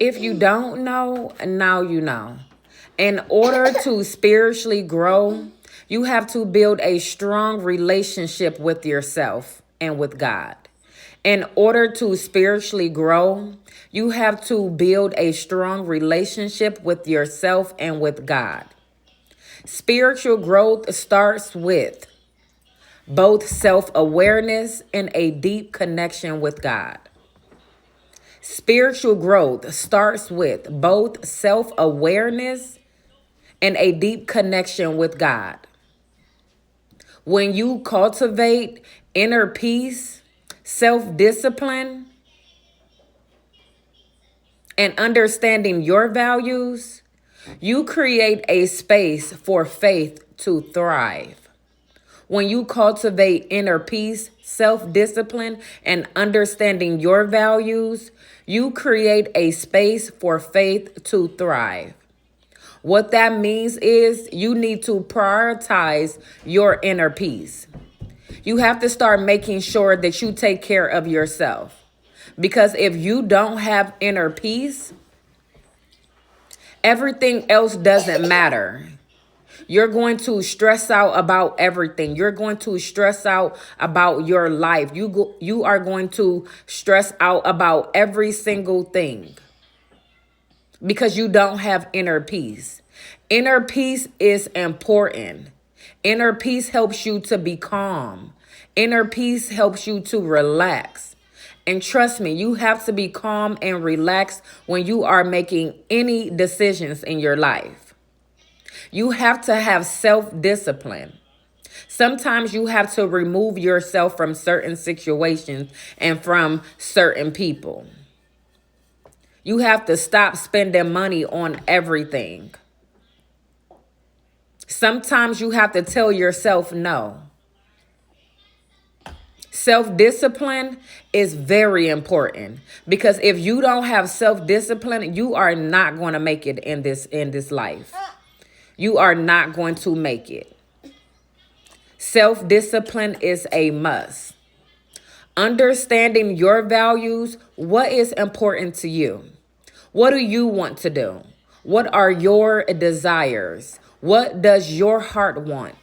If you don't know, now you know. In order to spiritually grow, you have to build a strong relationship with yourself and with God. In order to spiritually grow, you have to build a strong relationship with yourself and with God. Spiritual growth starts with both self-awareness and a deep connection with God. Spiritual growth starts with both self-awareness and a deep connection with God. When you cultivate inner peace, self-discipline, and understanding your values, you create a space for faith to thrive. When you cultivate inner peace, self-discipline, and understanding your values, you create a space for faith to thrive. What that means is you need to prioritize your inner peace. You have to start making sure that you take care of yourself. Because if you don't have inner peace, everything else doesn't matter. You're going to stress out about everything. You're going to stress out about your life. You are going to stress out about every single thing because you don't have inner peace. Inner peace is important. Inner peace helps you to be calm. Inner peace helps you to relax. And trust me, you have to be calm and relaxed when you are making any decisions in your life. You have to have self-discipline. Sometimes you have to remove yourself from certain situations and from certain people. You have to stop spending money on everything. Sometimes you have to tell yourself no. Self-discipline is very important because if you don't have self-discipline, you are not going to make it in this life. You are not going to make it. Self-discipline is a must. Understanding your values, what is important to you? What do you want to do? What are your desires? What does your heart want?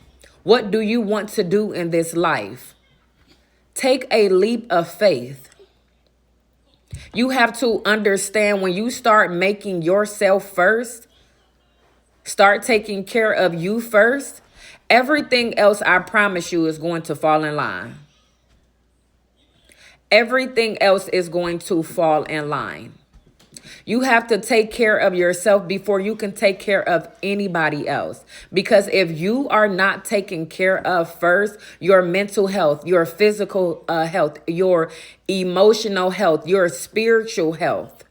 What do you want to do in this life? Take a leap of faith. You have to understand when you start making yourself first, start taking care of you first, everything else, I promise you, is going to fall in line. Everything else is going to fall in line. You have to take care of yourself before you can take care of anybody else. Because if you are not taken care of first, your mental health, your physical health, your emotional health, your spiritual health,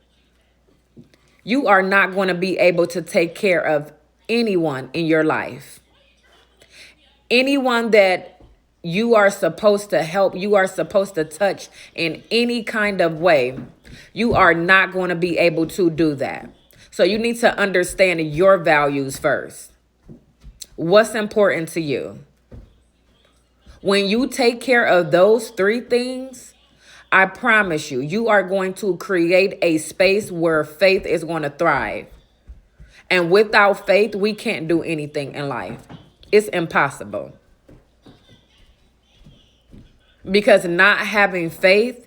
you are not going to be able to take care of anyone in your life. Anyone that you are supposed to help, you are supposed to touch in any kind of way, you are not going to be able to do that. So you need to understand your values first. What's important to you? When you take care of those three things, I promise you, you are going to create a space where faith is going to thrive. And without faith, we can't do anything in life. It's impossible. Because not having faith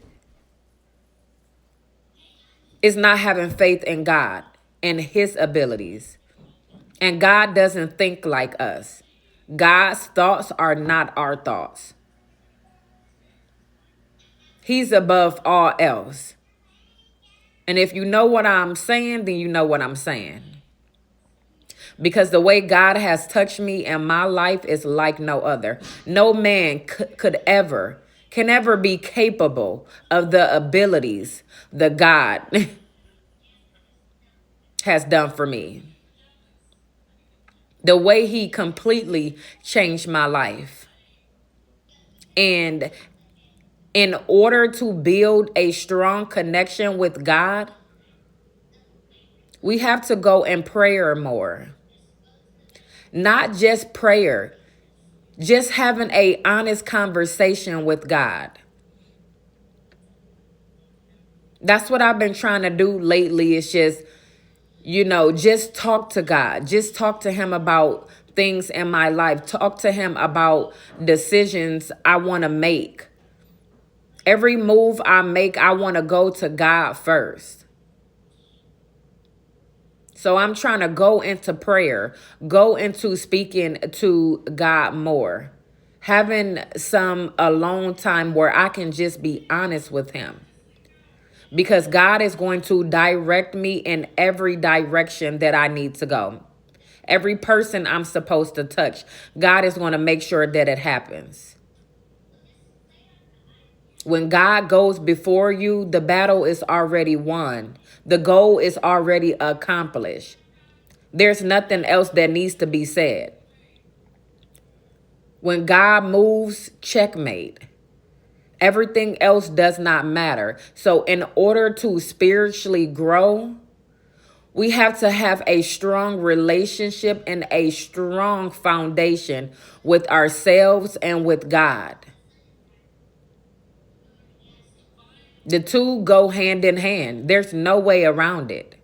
is not having faith in God and his abilities. And God doesn't think like us. God's thoughts are not our thoughts. He's above all else. And if you know what I'm saying, then you know what I'm saying. Because the way God has touched me in my life is like no other. No man can ever be capable of the abilities that God has done for me. The way he completely changed my life. And in order to build a strong connection with God, we have to go in prayer more. Not just prayer, just having an honest conversation with God. That's what I've been trying to do lately. It's just, just talk to God. Just talk to him about things in my life. Talk to him about decisions I want to make. Every move I make, I want to go to God first. So I'm trying to go into prayer, go into speaking to God more, having some alone time where I can just be honest with him. Because God is going to direct me in every direction that I need to go. Every person I'm supposed to touch, God is going to make sure that it happens. When God goes before you, the battle is already won. The goal is already accomplished. There's nothing else that needs to be said. When God moves, checkmate. Everything else does not matter. So in order to spiritually grow, we have to have a strong relationship and a strong foundation with ourselves and with God. The two go hand in hand. There's no way around it.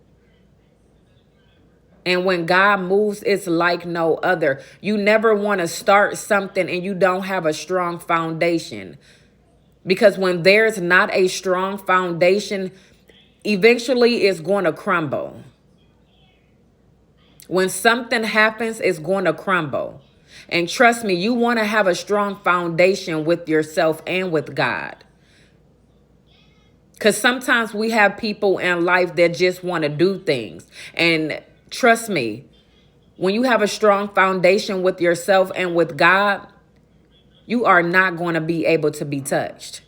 And when God moves, it's like no other. You never want to start something and you don't have a strong foundation. Because when there's not a strong foundation, eventually it's going to crumble. When something happens, it's going to crumble. And trust me, you want to have a strong foundation with yourself and with God. Because sometimes we have people in life that just want to do things. And trust me, when you have a strong foundation with yourself and with God, you are not going to be able to be touched.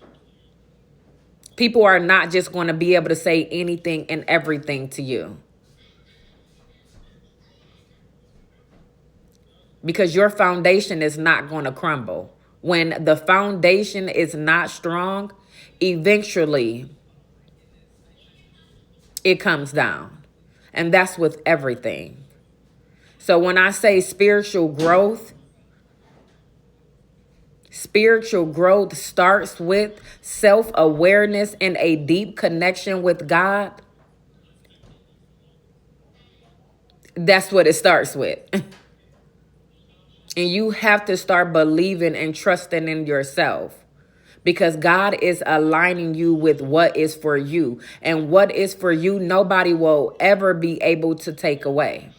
People are not just going to be able to say anything and everything to you. Because your foundation is not going to crumble. When the foundation is not strong, eventually it comes down. And that's with everything. So when I say spiritual growth starts with self-awareness and a deep connection with God. That's what it starts with. And you have to start believing and trusting in yourself. Because God is aligning you with what is for you. And what is for you, nobody will ever be able to take away.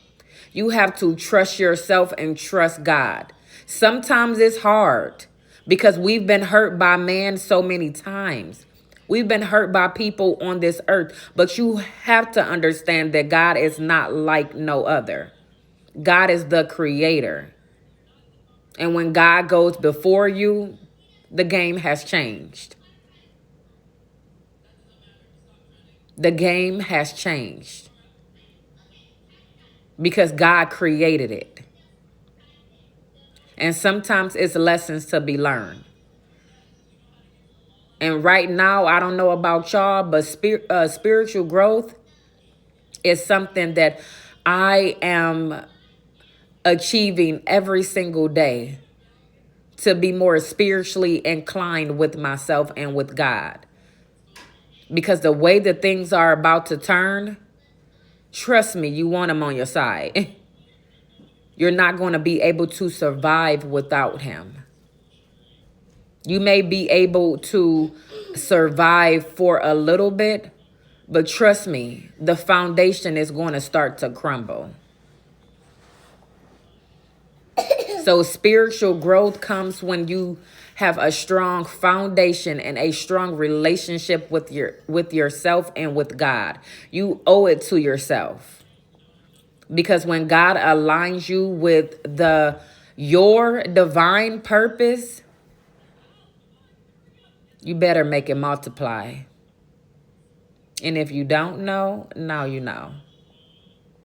You have to trust yourself and trust God. Sometimes it's hard because we've been hurt by man so many times. We've been hurt by people on this earth. But you have to understand that God is not like no other. God is the creator. And when God goes before you, the game has changed. The game has changed. Because God created it. And sometimes it's lessons to be learned. And right now, I don't know about y'all, but spiritual growth is something that I am achieving every single day to be more spiritually inclined with myself and with God. Because the way that things are about to turn, trust me, you want him on your side. You're not going to be able to survive without him. You may be able to survive for a little bit, but trust me, the foundation is going to start to crumble. So spiritual growth comes when you have a strong foundation and a strong relationship with yourself and with God. You owe it to yourself. Because when God aligns you with your divine purpose, you better make it multiply. And if you don't know, now you know.